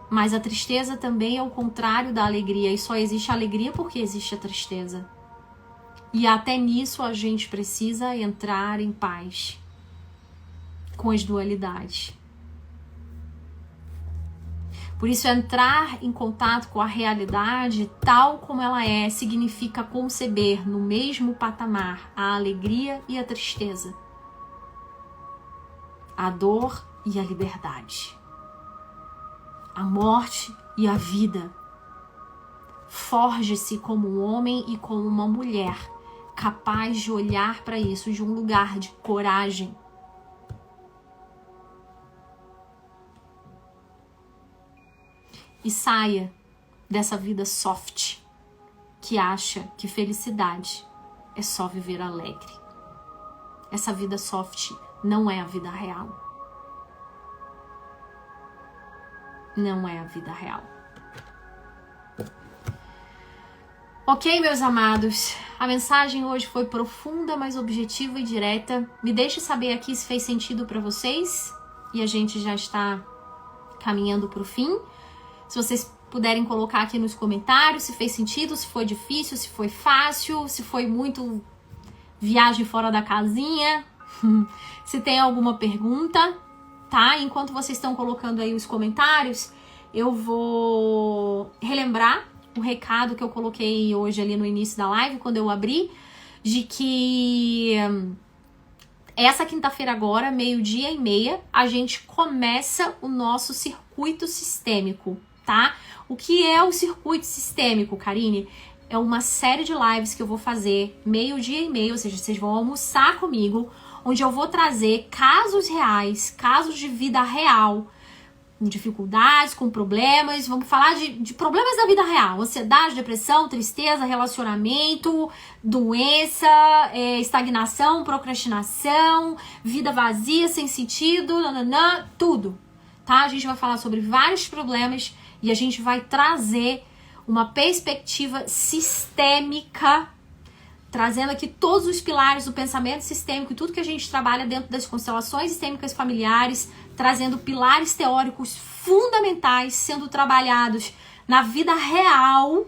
Mas a tristeza também é o contrário da alegria, e só existe alegria porque existe a tristeza. E até nisso a gente precisa entrar em paz com as dualidades. Por isso, entrar em contato com a realidade tal como ela é significa conceber no mesmo patamar a alegria e a tristeza, a dor e a liberdade, a morte e a vida. Forge-se como um homem e como uma mulher capaz de olhar para isso de um lugar de coragem. E saia dessa vida soft que acha que felicidade é só viver alegre. Essa vida soft não é a vida real. Não é a vida real. Ok, meus amados? A mensagem hoje foi profunda, mas objetiva e direta. Me deixe saber aqui se fez sentido para vocês. E a gente já está caminhando para o fim. Se vocês puderem colocar aqui nos comentários se fez sentido, se foi difícil, se foi fácil, se foi muito viagem fora da casinha. Se tem alguma pergunta, tá? Enquanto vocês estão colocando aí os comentários, eu vou relembrar o recado que eu coloquei hoje ali no início da live, quando eu abri, de que essa quinta-feira agora, 12:30, a gente começa o nosso circuito sistêmico. tá? O que é o circuito sistêmico, Karine? É uma série de lives que eu vou fazer meio-dia e meio, ou seja, vocês vão almoçar comigo, onde eu vou trazer casos reais, casos de vida real, com dificuldades, com problemas. Vamos falar de problemas da vida real: ansiedade, depressão, tristeza, relacionamento, doença, estagnação, procrastinação, vida vazia, sem sentido, nananã, tudo, tá? A gente vai falar sobre vários problemas e a gente vai trazer uma perspectiva sistêmica, trazendo aqui todos os pilares do pensamento sistêmico e tudo que a gente trabalha dentro das constelações sistêmicas familiares, trazendo pilares teóricos fundamentais sendo trabalhados na vida real,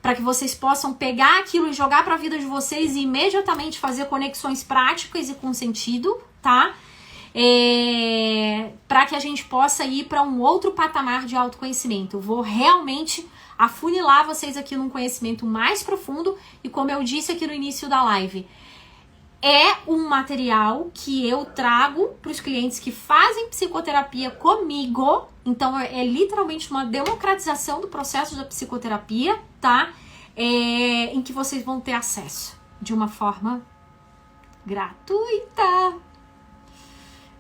para que vocês possam pegar aquilo e jogar para a vida de vocês e imediatamente fazer conexões práticas e com sentido, tá? Para que a gente possa ir para um outro patamar de autoconhecimento. Eu vou realmente afunilar vocês aqui num conhecimento mais profundo e, como eu disse aqui no início da live, é um material que eu trago para os clientes que fazem psicoterapia comigo. Então é literalmente uma democratização do processo da psicoterapia, tá? Em que vocês vão ter acesso de uma forma gratuita.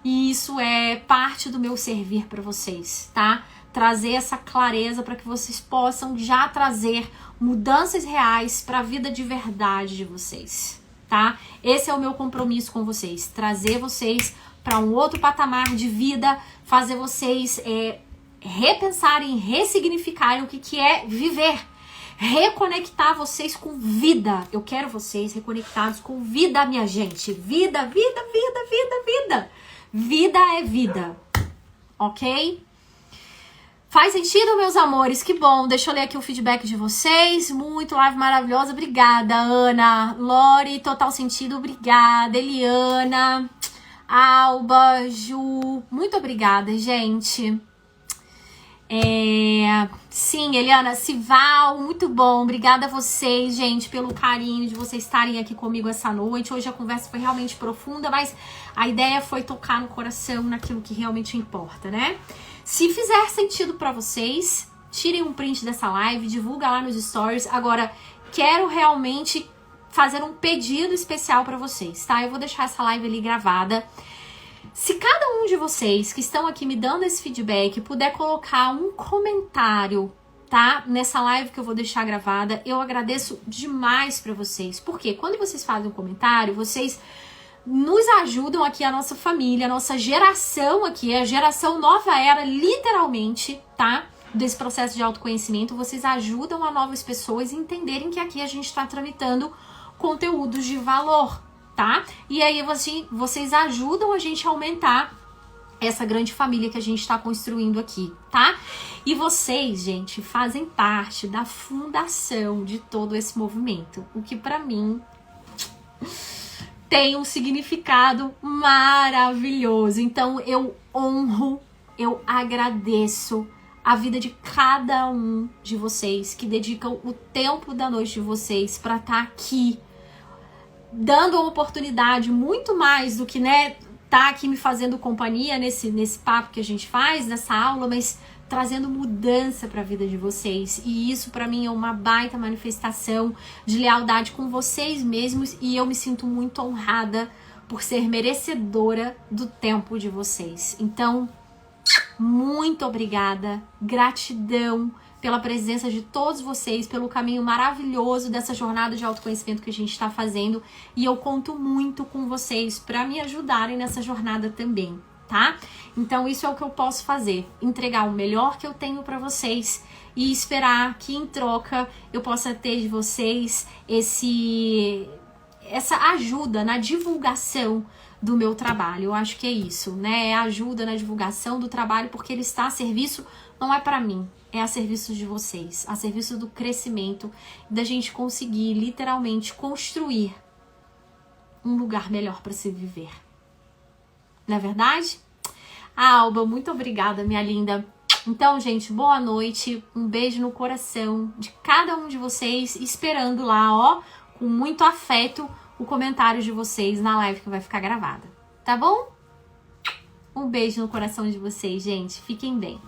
E isso é parte do meu servir para vocês, tá? Trazer essa clareza para que vocês possam já trazer mudanças reais para a vida de verdade de vocês, tá? Esse é o meu compromisso com vocês, trazer vocês para um outro patamar de vida, fazer vocês repensarem, ressignificarem o que é viver, reconectar vocês com vida. Eu quero vocês reconectados com vida, minha gente. Vida, vida, vida, vida, vida. Vida é vida, ok? Faz sentido, meus amores? Que bom. Deixa eu ler aqui o feedback de vocês. Muito live maravilhosa. Obrigada, Ana. Lori, total sentido. Obrigada. Eliana. Alba, Ju. Muito obrigada, gente. Sim, Eliana, Sival, muito bom. Obrigada a vocês, gente, pelo carinho de vocês estarem aqui comigo essa noite. Hoje a conversa foi realmente profunda, mas a ideia foi tocar no coração, naquilo que realmente importa, né? Se fizer sentido pra vocês, tirem um print dessa live, divulga lá nos stories. Agora, quero realmente fazer um pedido especial pra vocês, tá? Eu vou deixar essa live ali gravada. Se cada um de vocês que estão aqui me dando esse feedback puder colocar um comentário, tá? Nessa live que eu vou deixar gravada, eu agradeço demais pra vocês. Porque quando vocês fazem um comentário, vocês nos ajudam aqui, a nossa família, a nossa geração aqui, a geração nova era, literalmente, tá? Desse processo de autoconhecimento, vocês ajudam a novas pessoas a entenderem que aqui a gente tá tramitando conteúdos de valor, tá? E aí vocês ajudam a gente a aumentar essa grande família que a gente está construindo aqui, tá? E vocês, gente, fazem parte da fundação de todo esse movimento, o que pra mim tem um significado maravilhoso. Então eu honro, eu agradeço a vida de cada um de vocês que dedicam o tempo da noite de vocês para estar aqui, dando a oportunidade muito mais do que, né, tá aqui me fazendo companhia nesse papo que a gente faz, nessa aula, mas trazendo mudança para a vida de vocês. E isso para mim é uma baita manifestação de lealdade com vocês mesmos, e eu me sinto muito honrada por ser merecedora do tempo de vocês. Então, muito obrigada, gratidão pela presença de todos vocês, pelo caminho maravilhoso dessa jornada de autoconhecimento que a gente está fazendo, e eu conto muito com vocês para me ajudarem nessa jornada também, tá? Então isso é o que eu posso fazer, entregar o melhor que eu tenho para vocês e esperar que em troca eu possa ter de vocês essa ajuda na divulgação do meu trabalho. Eu acho que é isso, né? É ajuda na divulgação do trabalho, porque ele está a serviço, não é para mim, é a serviço de vocês, a serviço do crescimento, da gente conseguir literalmente construir um lugar melhor para se viver. Não é verdade? Alba, muito obrigada, minha linda. Então, gente, boa noite, um beijo no coração de cada um de vocês, esperando lá, ó, com muito afeto, o comentário de vocês na live que vai ficar gravada, tá bom? Um beijo no coração de vocês, gente. Fiquem bem.